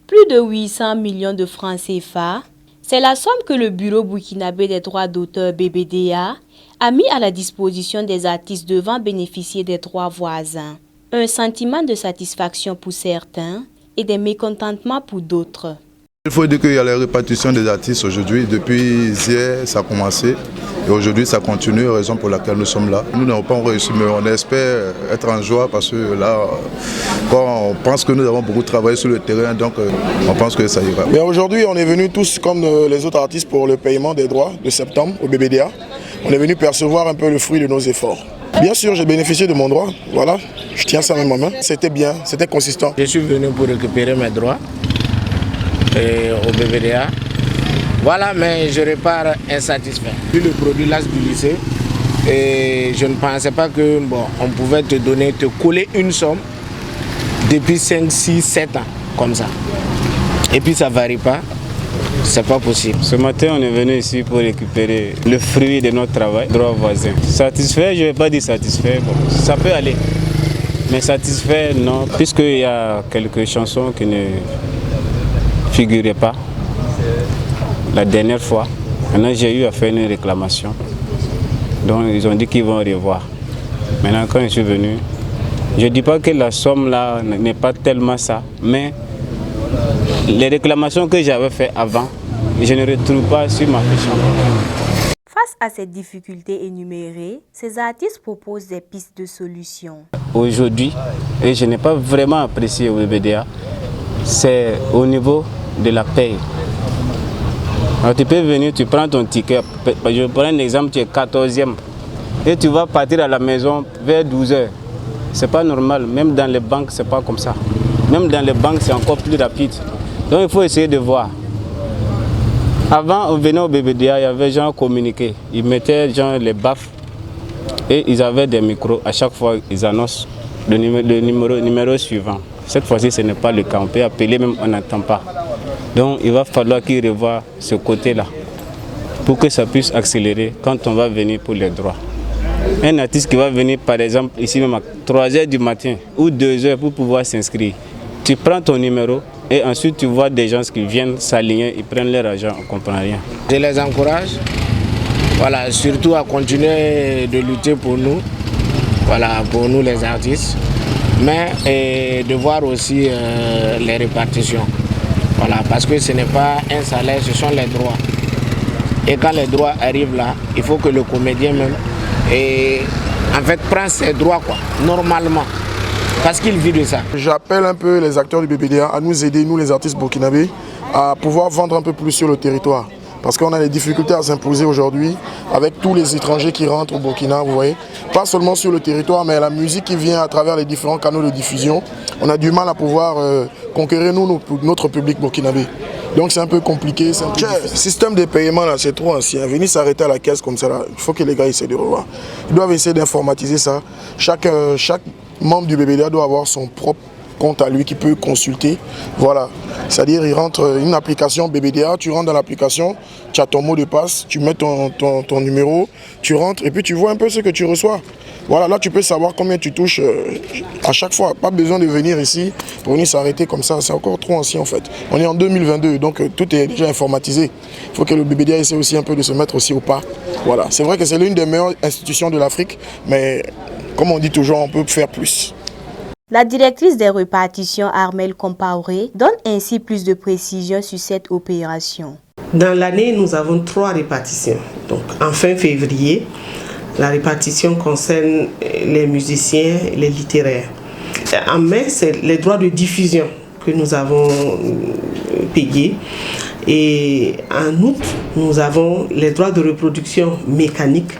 plus de 800 millions de francs CFA. C'est la somme que le Bureau burkinabé des droits d'auteur BBDA a mis à la disposition des artistes devant bénéficier des droits voisins. Un sentiment de satisfaction pour certains et des mécontentements pour d'autres. Il faut dire qu'il y a la répartition des artistes aujourd'hui. Depuis hier, ça a commencé. Et aujourd'hui, ça continue, raison pour laquelle nous sommes là. Nous n'avons pas réussi, mais on espère être en joie parce que là, quand on pense que nous avons beaucoup travaillé sur le terrain, donc on pense que ça ira. Aujourd'hui, on est venus tous comme les autres artistes pour le paiement des droits de septembre au BBDA. On est venus percevoir un peu le fruit de nos efforts. Bien sûr, j'ai bénéficié de mon droit. Voilà, je tiens ça dans ma main. C'était bien, c'était consistant. Je suis venu pour récupérer mes droits au BBDA. Voilà, mais je repars insatisfait. Vu le produit l'as du lycée, et je ne pensais pas que on pouvait te coller une somme depuis 5, 6, 7 ans, comme ça. Et puis ça ne varie pas, c'est pas possible. Ce matin, on est venu ici pour récupérer le fruit de notre travail, droit voisin. Satisfait, je ne vais pas dire satisfait, bon, ça peut aller. Mais satisfait, non, puisqu'il y a quelques chansons qui ne figuraient pas. La dernière fois, maintenant j'ai eu à faire une réclamation. Donc ils ont dit qu'ils vont revoir. Maintenant quand je suis venu, je ne dis pas que la somme là n'est pas tellement ça, mais les réclamations que j'avais faites avant, je ne retrouve pas sur ma fiche. Face à ces difficultés énumérées, ces artistes proposent des pistes de solutions. Aujourd'hui, et je n'ai pas vraiment apprécié au BBDA, c'est au niveau de la paye. Alors tu peux venir, tu prends ton ticket, je prends un exemple, tu es 14e et tu vas partir à la maison vers 12h. Ce n'est pas normal, même dans les banques, ce n'est pas comme ça. Même dans les banques, c'est encore plus rapide. Donc il faut essayer de voir. Avant, on venait au BBDA, il y avait gens communiqués. Ils mettaient genre les baffes et ils avaient des micros. À chaque fois, ils annoncent le numéro suivant. Cette fois-ci, ce n'est pas le cas. On peut appeler, même on n'entend pas. Donc il va falloir qu'ils revoient ce côté-là pour que ça puisse accélérer quand on va venir pour les droits. Un artiste qui va venir par exemple ici même à 3h du matin ou 2h pour pouvoir s'inscrire. Tu prends ton numéro et ensuite tu vois des gens qui viennent s'aligner, ils prennent leur argent, on ne comprend rien. Je les encourage, voilà, surtout à continuer de lutter pour nous, voilà, pour nous les artistes, mais de voir aussi les répartitions. Voilà, parce que ce n'est pas un salaire, ce sont les droits. Et quand les droits arrivent là, il faut que le comédien même prend ses droits normalement. Parce qu'il vit de ça. J'appelle un peu les acteurs du BBDA à nous aider, nous les artistes burkinabés, à pouvoir vendre un peu plus sur le territoire. Parce qu'on a des difficultés à s'imposer aujourd'hui avec tous les étrangers qui rentrent au Burkina, vous voyez. Pas seulement sur le territoire, mais la musique qui vient à travers les différents canaux de diffusion. On a du mal à pouvoir conquérir notre public burkinabé. Donc c'est un peu compliqué. Le système de paiement là, c'est trop ancien. Venir s'arrêter à la caisse comme ça, là, il faut que les gars essaient de revoir. Ils doivent essayer d'informatiser ça. Chaque membre du BBDA doit avoir son propre compte à lui qui peut consulter. Voilà. C'est-à-dire, il rentre une application BBDA, tu rentres dans l'application, tu as ton mot de passe, tu mets ton numéro, tu rentres et puis tu vois un peu ce que tu reçois. Voilà, là tu peux savoir combien tu touches à chaque fois. Pas besoin de venir ici pour venir s'arrêter comme ça, c'est encore trop ancien en fait. On est en 2022, donc tout est déjà informatisé. Il faut que le BBDA essaie aussi un peu de se mettre aussi au pas. Voilà, c'est vrai que c'est l'une des meilleures institutions de l'Afrique, mais comme on dit toujours, on peut faire plus. La directrice des répartitions, Armelle Compaoré, donne ainsi plus de précisions sur cette opération. Dans l'année, nous avons 3 répartitions. Donc, en fin février, la répartition concerne les musiciens et les littéraires. En mai, c'est les droits de diffusion que nous avons payés. Et en août, nous avons les droits de reproduction mécanique,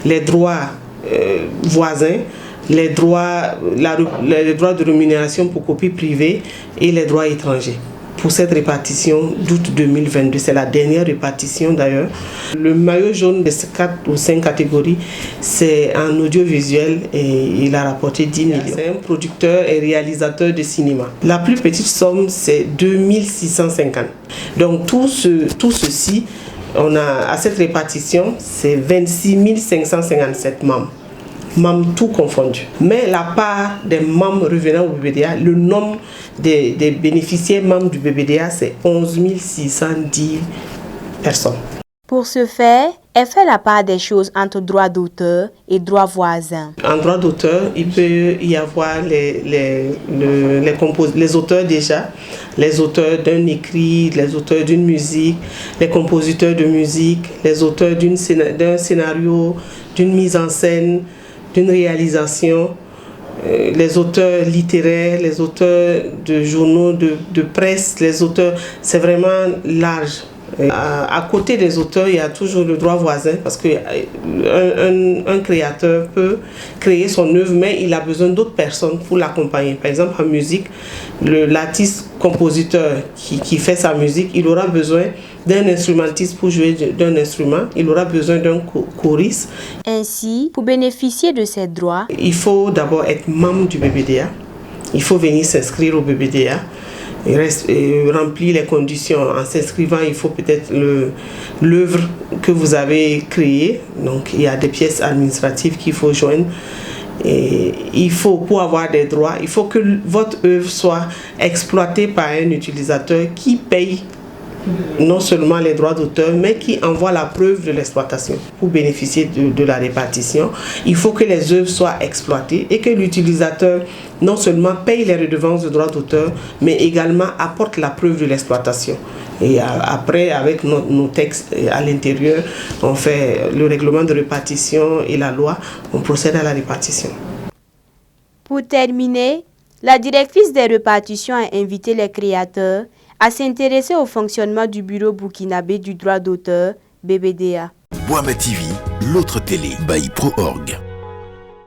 les droits voisins, les droits de rémunération pour copie privée et les droits étrangers. Pour cette répartition d'août 2022, c'est la dernière répartition d'ailleurs. Le maillot jaune de ces 4 ou 5 catégories, c'est un audiovisuel et il a rapporté 10 millions. C'est un producteur et réalisateur de cinéma. La plus petite somme, c'est 2650. Donc tout ceci, on a à cette répartition, c'est 26 557 membres. membres tout confondus. Mais la part des membres revenant au BBDA, le nombre des bénéficiaires membres du BBDA, c'est 11 610 personnes. Pour ce faire, elle fait la part des choses entre droit d'auteur et droit voisin. En droit d'auteur, il peut y avoir les auteurs déjà, les auteurs d'un écrit, les auteurs d'une musique, les compositeurs de musique, les auteurs d'un scénario, d'une mise en scène, d'une réalisation, les auteurs littéraires, les auteurs de journaux, de presse, les auteurs, c'est vraiment large. À côté des auteurs, il y a toujours le droit voisin parce qu'un créateur peut créer son œuvre, mais il a besoin d'autres personnes pour l'accompagner. Par exemple, en musique, l'artiste compositeur qui fait sa musique, il aura besoin d'un instrumentiste pour jouer d'un instrument, il aura besoin d'un choriste. Ainsi, pour bénéficier de ces droits, il faut d'abord être membre du BBDA, il faut venir s'inscrire au BBDA. Il remplit les conditions. En s'inscrivant, il faut peut-être l'œuvre que vous avez créée. Donc, il y a des pièces administratives qu'il faut joindre. Et il faut, pour avoir des droits, il faut que votre œuvre soit exploitée par un utilisateur qui paye non seulement les droits d'auteur, mais qui envoie la preuve de l'exploitation. Pour bénéficier de la répartition, il faut que les œuvres soient exploitées et que l'utilisateur non seulement paye les redevances de droits d'auteur, mais également apporte la preuve de l'exploitation. Et après, avec nos textes à l'intérieur, on fait le règlement de répartition et la loi, on procède à la répartition. Pour terminer, la directrice des répartitions a invité les créateurs à s'intéresser au fonctionnement du bureau burkinabé du droit d'auteur, BBDA. Boama TV, l'autre télé, by Pro Org.